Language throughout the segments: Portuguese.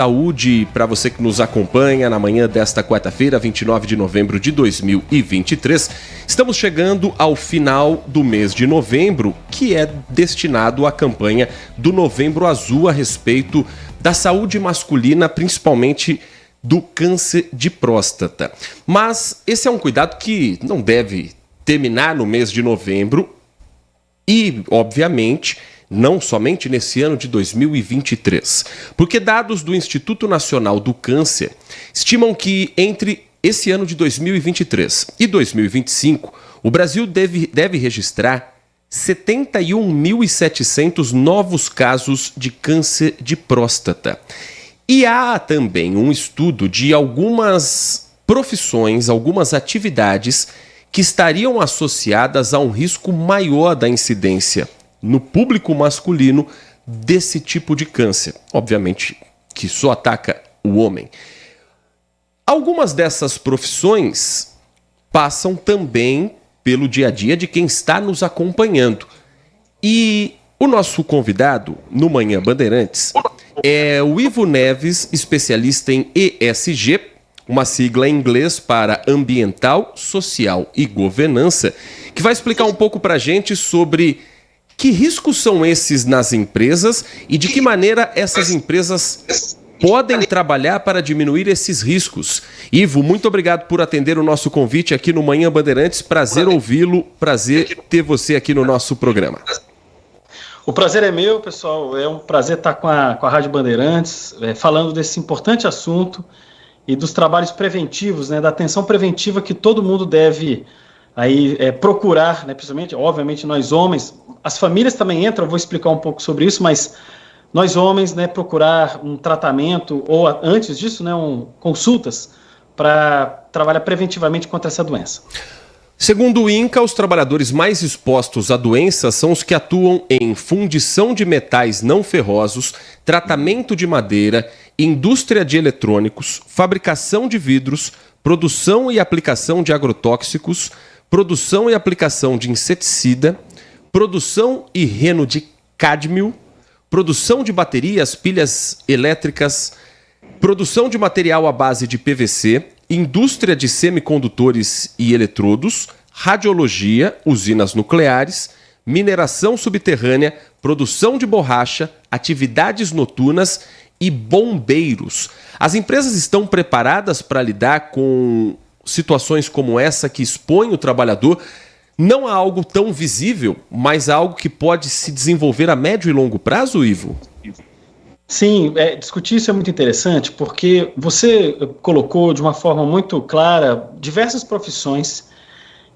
Saúde para você que nos acompanha na manhã desta quarta-feira, 29 de novembro de 2023. Estamos chegando ao final do mês de novembro, que é destinado à campanha do Novembro Azul a respeito da saúde masculina, principalmente do câncer de próstata. Mas esse é um cuidado que não deve terminar no mês de novembro e, obviamente, não somente nesse ano de 2023, porque dados do Instituto Nacional do Câncer estimam que entre esse ano de 2023 e 2025, o Brasil deve registrar 71.700 novos casos de câncer de próstata. E há também um estudo de algumas profissões, algumas atividades que estariam associadas a um risco maior da incidência no público masculino desse tipo de câncer. Obviamente que só ataca o homem. Algumas dessas profissões passam também pelo dia a dia de quem está nos acompanhando. E o nosso convidado no Manhã Bandeirantes é o Ivo Neves, especialista em ESG, uma sigla em inglês para Ambiental, Social e Governança, que vai explicar um pouco para a gente sobre que riscos são esses nas empresas e de que maneira essas empresas podem trabalhar para diminuir esses riscos. Ivo, muito obrigado por atender o nosso convite aqui no Manhã Bandeirantes. Prazer ouvi-lo, prazer ter você aqui no nosso programa. O prazer é meu, pessoal. É um prazer estar com a Rádio Bandeirantes, falando desse importante assunto e dos trabalhos preventivos, né, da atenção preventiva que todo mundo deve aí procurar, né, principalmente, obviamente, nós homens. As famílias também entram, eu vou explicar um pouco sobre isso, mas nós homens, né, procurar um tratamento ou, antes disso, né, consultas para trabalhar preventivamente contra essa doença. Segundo o INCA, os trabalhadores mais expostos à doença são os que atuam em fundição de metais não ferrosos, tratamento de madeira, indústria de eletrônicos, fabricação de vidros, produção e aplicação de agrotóxicos, produção e aplicação de inseticida, produção e reno de cádmio, produção de baterias, pilhas elétricas, produção de material à base de PVC, indústria de semicondutores e eletrodos, radiologia, usinas nucleares, mineração subterrânea, produção de borracha, atividades noturnas e bombeiros. As empresas estão preparadas para lidar com situações como essa que expõem o trabalhador não a algo tão visível, mas a algo que pode se desenvolver a médio e longo prazo, Ivo? Sim, discutir isso é muito interessante, porque você colocou de uma forma muito clara diversas profissões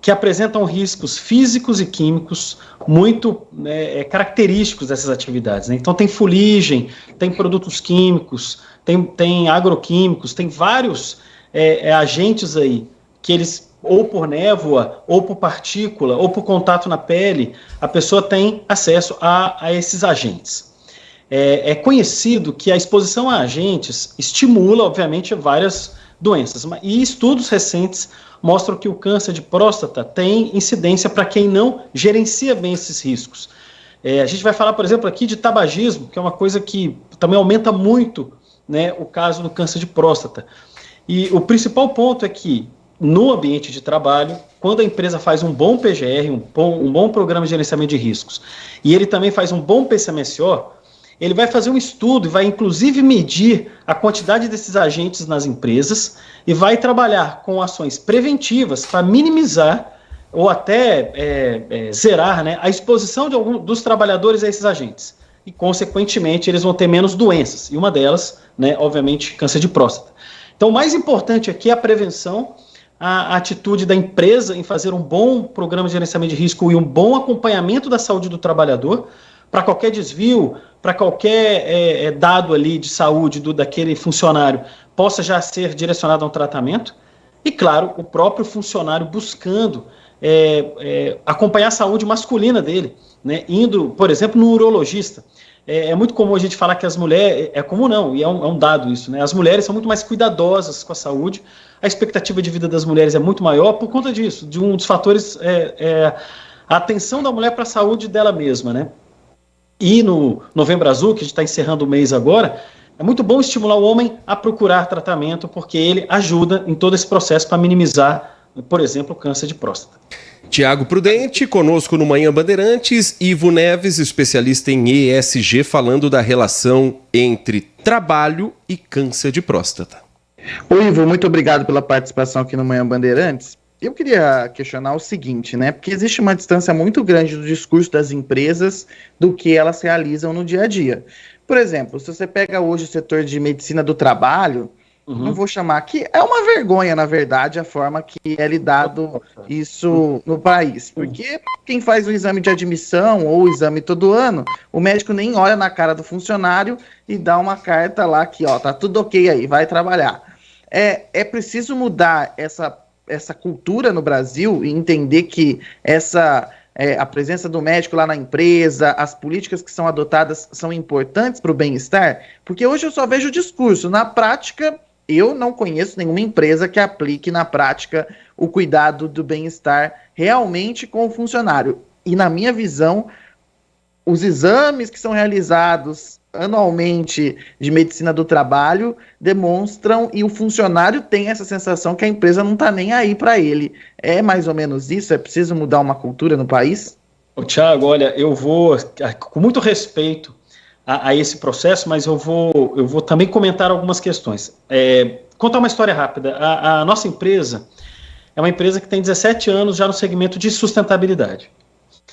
que apresentam riscos físicos e químicos muito característicos dessas atividades, né? Então tem fuligem, tem produtos químicos, tem agroquímicos, tem vários agentes aí que eles, ou por névoa, ou por partícula, ou por contato na pele, a pessoa tem acesso a esses agentes. É conhecido que a exposição a agentes estimula, obviamente, várias doenças. E estudos recentes mostram que o câncer de próstata tem incidência para quem não gerencia bem esses riscos. A gente vai falar, por exemplo, aqui de tabagismo, que é uma coisa que também aumenta muito, né, o caso do câncer de próstata. E o principal ponto é que, no ambiente de trabalho, quando a empresa faz um bom PGR, um bom programa de gerenciamento de riscos, e ele também faz um bom PCMSO, ele vai fazer um estudo e vai inclusive medir a quantidade desses agentes nas empresas e vai trabalhar com ações preventivas para minimizar ou até zerar, né, a exposição de dos trabalhadores a esses agentes. E, consequentemente, eles vão ter menos doenças. E uma delas, né, obviamente, câncer de próstata. Então, o mais importante aqui é a prevenção, a atitude da empresa em fazer um bom programa de gerenciamento de risco e um bom acompanhamento da saúde do trabalhador, para qualquer desvio, para qualquer dado ali de saúde daquele funcionário possa já ser direcionado a um tratamento. E, claro, o próprio funcionário buscando acompanhar a saúde masculina dele, né, indo, por exemplo, no urologista. É muito comum a gente falar que as mulheres, comum não, e é um dado isso, né, as mulheres são muito mais cuidadosas com a saúde, a expectativa de vida das mulheres é muito maior por conta disso, de um dos fatores a atenção da mulher para a saúde dela mesma, né. E no Novembro Azul, que a gente está encerrando o mês agora, é muito bom estimular o homem a procurar tratamento, porque ele ajuda em todo esse processo para minimizar, por exemplo, o câncer de próstata. Tiago Prudente, conosco no Manhã Bandeirantes, Ivo Neves, especialista em ESG, falando da relação entre trabalho e câncer de próstata. Oi, Ivo, muito obrigado pela participação aqui no Manhã Bandeirantes. Eu queria questionar o seguinte, né? Porque existe uma distância muito grande do discurso das empresas do que elas realizam no dia a dia. Por exemplo, se você pega hoje o setor de medicina do trabalho, não vou chamar aqui, é uma vergonha, na verdade, a forma que é lidado isso no país. Porque quem faz o exame de admissão ou o exame todo ano, o médico nem olha na cara do funcionário e dá uma carta lá que, ó, tá tudo ok aí, vai trabalhar. É preciso mudar essa cultura no Brasil e entender que a presença do médico lá na empresa, as políticas que são adotadas são importantes para o bem-estar, porque hoje eu só vejo o discurso. Na prática, eu não conheço nenhuma empresa que aplique na prática o cuidado do bem-estar realmente com o funcionário. E na minha visão, os exames que são realizados anualmente de medicina do trabalho demonstram, e o funcionário tem essa sensação que a empresa não está nem aí para ele. É mais ou menos isso? É preciso mudar uma cultura no país? Tiago, olha, eu vou, com muito respeito a esse processo, mas eu vou também comentar algumas questões. Contar uma história rápida. A nossa empresa é uma empresa que tem 17 anos já no segmento de sustentabilidade.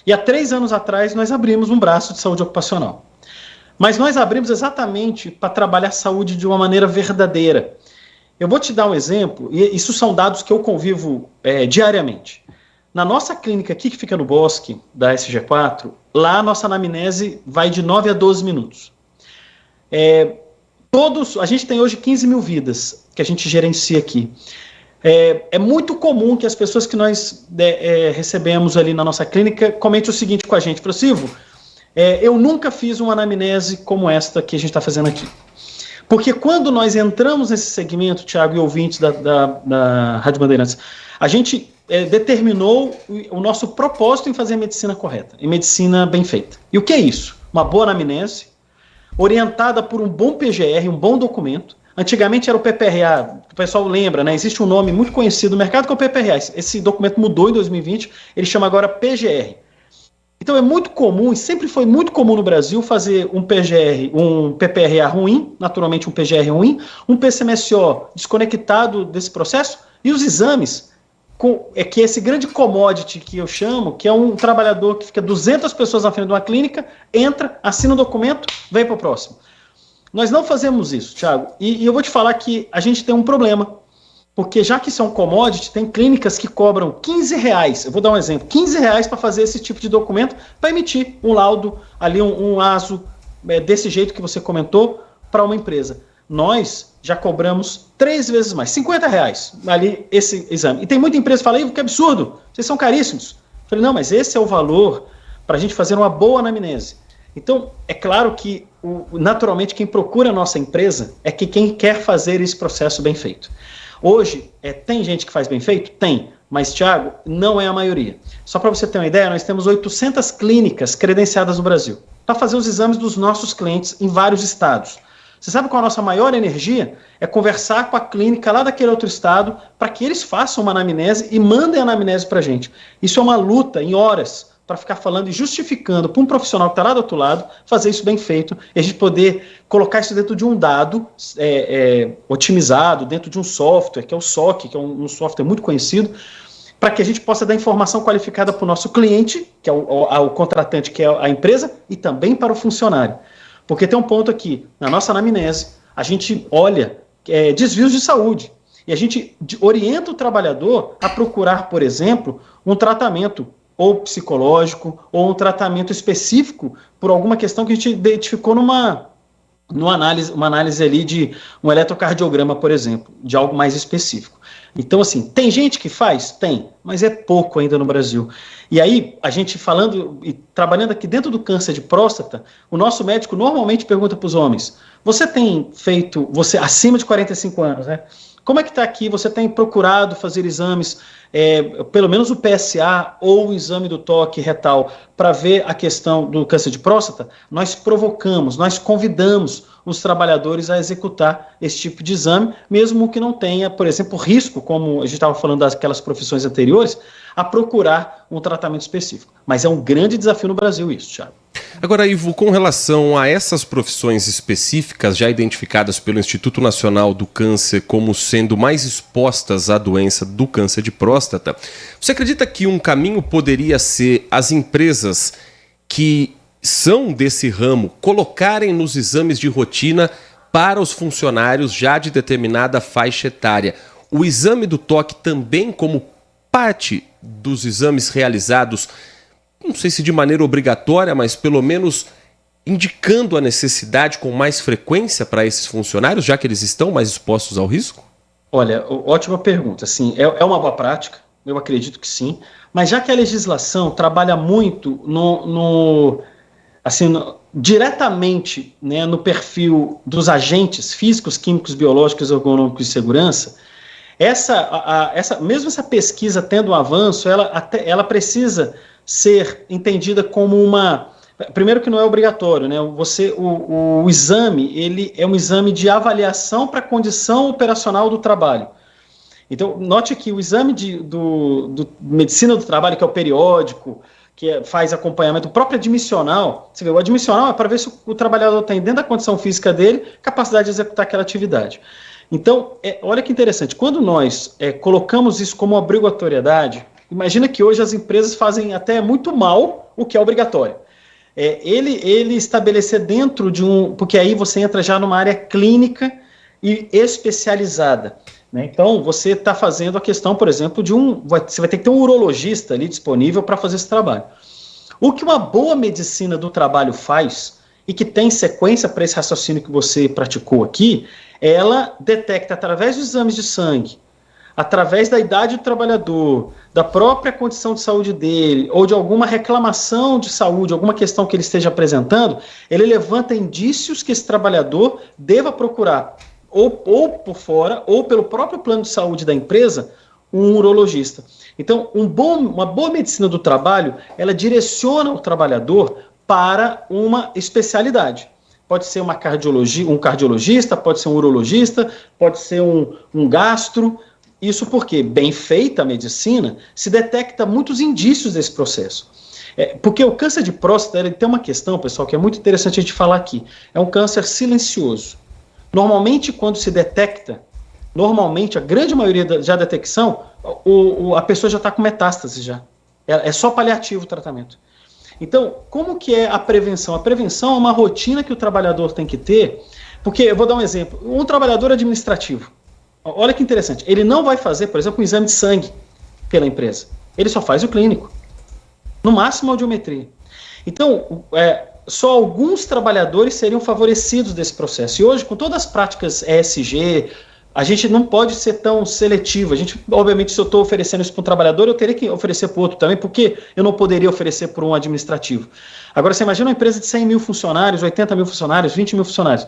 E há 3 anos atrás nós abrimos um braço de saúde ocupacional. Mas nós abrimos exatamente para trabalhar saúde de uma maneira verdadeira. Eu vou te dar um exemplo, e isso são dados que eu convivo diariamente. Na nossa clínica aqui, que fica no Bosque, da SG4, lá a nossa anamnese vai de 9 a 12 minutos. A gente tem hoje 15 mil vidas que a gente gerencia aqui. É muito comum que as pessoas que nós recebemos ali na nossa clínica comentem o seguinte com a gente: Silvio, eu nunca fiz uma anamnese como esta que a gente está fazendo aqui. Porque quando nós entramos nesse segmento, Tiago e ouvintes da Rádio Bandeirantes, a gente determinou o nosso propósito em fazer a medicina correta, em medicina bem feita. E o que é isso? Uma boa anamnese, orientada por um bom PGR, um bom documento. Antigamente era o PPRA, o pessoal lembra, né? Existe um nome muito conhecido no mercado que é o PPRA. Esse documento mudou em 2020, ele chama agora PGR. Então é muito comum, e sempre foi muito comum no Brasil, fazer um PGR, um PPRA ruim, naturalmente um PGR ruim, um PCMSO desconectado desse processo, e os exames, que é esse grande commodity que eu chamo, que é um trabalhador que fica 200 pessoas na frente de uma clínica, entra, assina o documento, vem para o próximo. Nós não fazemos isso, Thiago, e eu vou te falar que a gente tem um problema, porque já que isso é um commodity, tem clínicas que cobram R$15, eu vou dar um exemplo, R$15 para fazer esse tipo de documento, para emitir um laudo, ali um ASO, desse jeito que você comentou, para uma empresa. Nós já cobramos 3 vezes mais, R$50 ali esse exame. E tem muita empresa que fala: que absurdo, vocês são caríssimos. Eu falei: não, mas esse é o valor para a gente fazer uma boa anamnese. Então, é claro que, naturalmente, quem procura a nossa empresa é quem quer fazer esse processo bem feito. Hoje, tem gente que faz bem feito? Tem, mas, Thiago, não é a maioria. Só para você ter uma ideia, nós temos 800 clínicas credenciadas no Brasil para fazer os exames dos nossos clientes em vários estados. Você sabe qual a nossa maior energia? É conversar com a clínica lá daquele outro estado para que eles façam uma anamnese e mandem a anamnese para a gente. Isso é uma luta em horas para ficar falando e justificando para um profissional que está lá do outro lado fazer isso bem feito e a gente poder colocar isso dentro de um dado otimizado, dentro de um software, que é o SOC, que é um software muito conhecido, para que a gente possa dar informação qualificada para o nosso cliente, que é o contratante, que é a empresa, e também para o funcionário. Porque tem um ponto aqui, na nossa anamnese, a gente olha desvios de saúde, e a gente orienta o trabalhador a procurar, por exemplo, um tratamento ou psicológico, ou um tratamento específico por alguma questão que a gente identificou uma análise ali de um eletrocardiograma, por exemplo, de algo mais específico. Então, assim, tem gente que faz? Tem, mas é pouco ainda no Brasil. E aí, a gente falando e trabalhando aqui dentro do câncer de próstata, o nosso médico normalmente pergunta para os homens: você tem feito, você acima de 45 anos, né? como é que está aqui? Você tem procurado fazer exames, pelo menos o PSA ou o exame do toque retal, para ver a questão do câncer de próstata? Nós provocamos, nós convidamos os trabalhadores a executar esse tipo de exame, mesmo que não tenha, por exemplo, risco, como a gente estava falando daquelas profissões anteriores, a procurar um tratamento específico. Mas é um grande desafio no Brasil isso, Thiago. Agora, Ivo, com relação a essas profissões específicas já identificadas pelo Instituto Nacional do Câncer como sendo mais expostas à doença do câncer de próstata, você acredita que um caminho poderia ser as empresas que são desse ramo colocarem nos exames de rotina para os funcionários já de determinada faixa etária o exame do toque também como parte dos exames realizados, não sei se de maneira obrigatória, mas pelo menos indicando a necessidade com mais frequência para esses funcionários, já que eles estão mais expostos ao risco? Olha, ótima pergunta. Sim, é uma boa prática, eu acredito que sim, mas já que a legislação trabalha muito diretamente, né, no perfil dos agentes físicos, químicos, biológicos, ergonômicos de segurança, mesmo essa pesquisa tendo um avanço, ela precisa ser entendida como uma... Primeiro que não é obrigatório, né? O exame, ele é um exame de avaliação para a condição operacional do trabalho. Então, note que o exame do medicina do trabalho, que é o periódico, que faz acompanhamento, o próprio admissional, você vê, o admissional é para ver se o trabalhador tem, dentro da condição física dele, capacidade de executar aquela atividade. Então, olha que interessante, quando nós colocamos isso como obrigatoriedade, imagina que hoje as empresas fazem até muito mal o que é obrigatório. Ele estabelecer dentro de porque aí você entra já numa área clínica e especializada, né? Então, você está fazendo a questão, por exemplo, você vai ter que ter um urologista ali disponível para fazer esse trabalho. O que uma boa medicina do trabalho faz, e que tem sequência para esse raciocínio que você praticou aqui, ela detecta através dos exames de sangue, através da idade do trabalhador, da própria condição de saúde dele, ou de alguma reclamação de saúde, alguma questão que ele esteja apresentando, ele levanta indícios que esse trabalhador deva procurar, ou por fora, ou pelo próprio plano de saúde da empresa, um urologista. Então, uma boa medicina do trabalho, ela direciona o trabalhador para uma especialidade. Pode ser um cardiologista, pode ser um urologista, pode ser um gastro. Isso porque, bem feita a medicina, se detecta muitos indícios desse processo. Porque o câncer de próstata, ele tem uma questão, pessoal, que é muito interessante a gente falar aqui. É um câncer silencioso. Normalmente, quando se detecta, a grande maioria da detecção, a pessoa já está com metástase já. É só paliativo o tratamento. Então, como que é a prevenção? A prevenção é uma rotina que o trabalhador tem que ter, porque, eu vou dar um exemplo, um trabalhador administrativo, olha que interessante, ele não vai fazer, por exemplo, um exame de sangue pela empresa, ele só faz o clínico, no máximo a audiometria. Então, só alguns trabalhadores seriam favorecidos desse processo, e hoje, com todas as práticas ESG, a gente não pode ser tão seletivo. Obviamente, se eu estou oferecendo isso para um trabalhador, eu teria que oferecer para o outro também, porque eu não poderia oferecer para um administrativo. Agora, você imagina uma empresa de 100 mil funcionários, 80 mil funcionários, 20 mil funcionários.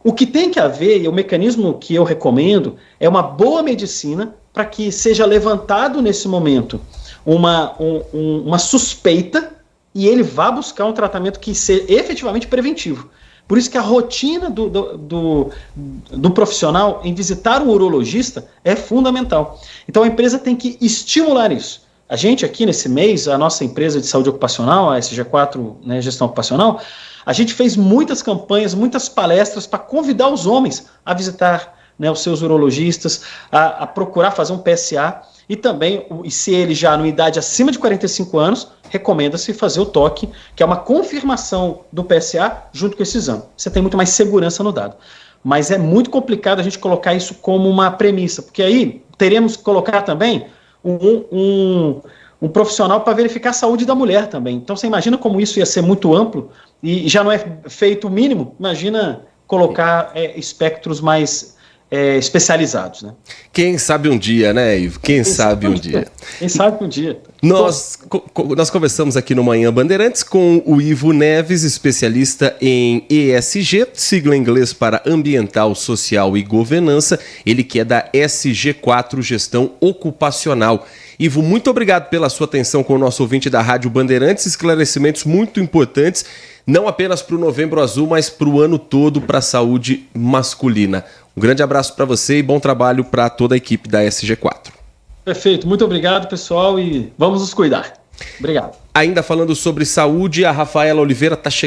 O que tem que haver, e o mecanismo que eu recomendo, é uma boa medicina para que seja levantado nesse momento uma suspeita e ele vá buscar um tratamento que seja efetivamente preventivo. Por isso que a rotina do profissional em visitar um urologista é fundamental. Então a empresa tem que estimular isso. A gente aqui nesse mês, a nossa empresa de saúde ocupacional, a SG4, né, Gestão Ocupacional, a gente fez muitas campanhas, muitas palestras para convidar os homens a visitar, né, os seus urologistas, a procurar fazer um PSA e também, se ele já numa idade acima de 45 anos, recomenda-se fazer o toque, que é uma confirmação do PSA junto com esse exame. Você tem muito mais segurança no dado. Mas é muito complicado a gente colocar isso como uma premissa, porque aí teremos que colocar também um profissional para verificar a saúde da mulher também. Então você imagina como isso ia ser muito amplo e já não é feito o mínimo, imagina colocar espectros mais especializados, né? Quem sabe um dia, né, Ivo? Quem sabe um dia. Quem sabe um dia. Nós conversamos aqui no Manhã Bandeirantes com o Ivo Neves, especialista em ESG, sigla em inglês para Ambiental, Social e Governança, ele que é da SG4 Gestão Ocupacional. Ivo, muito obrigado pela sua atenção com o nosso ouvinte da Rádio Bandeirantes, esclarecimentos muito importantes, não apenas para o Novembro Azul, mas para o ano todo para a saúde masculina. Um grande abraço para você e bom trabalho para toda a equipe da SG4. Perfeito, muito obrigado, pessoal, e vamos nos cuidar. Obrigado. Ainda falando sobre saúde, a Rafaela Oliveira está chegando.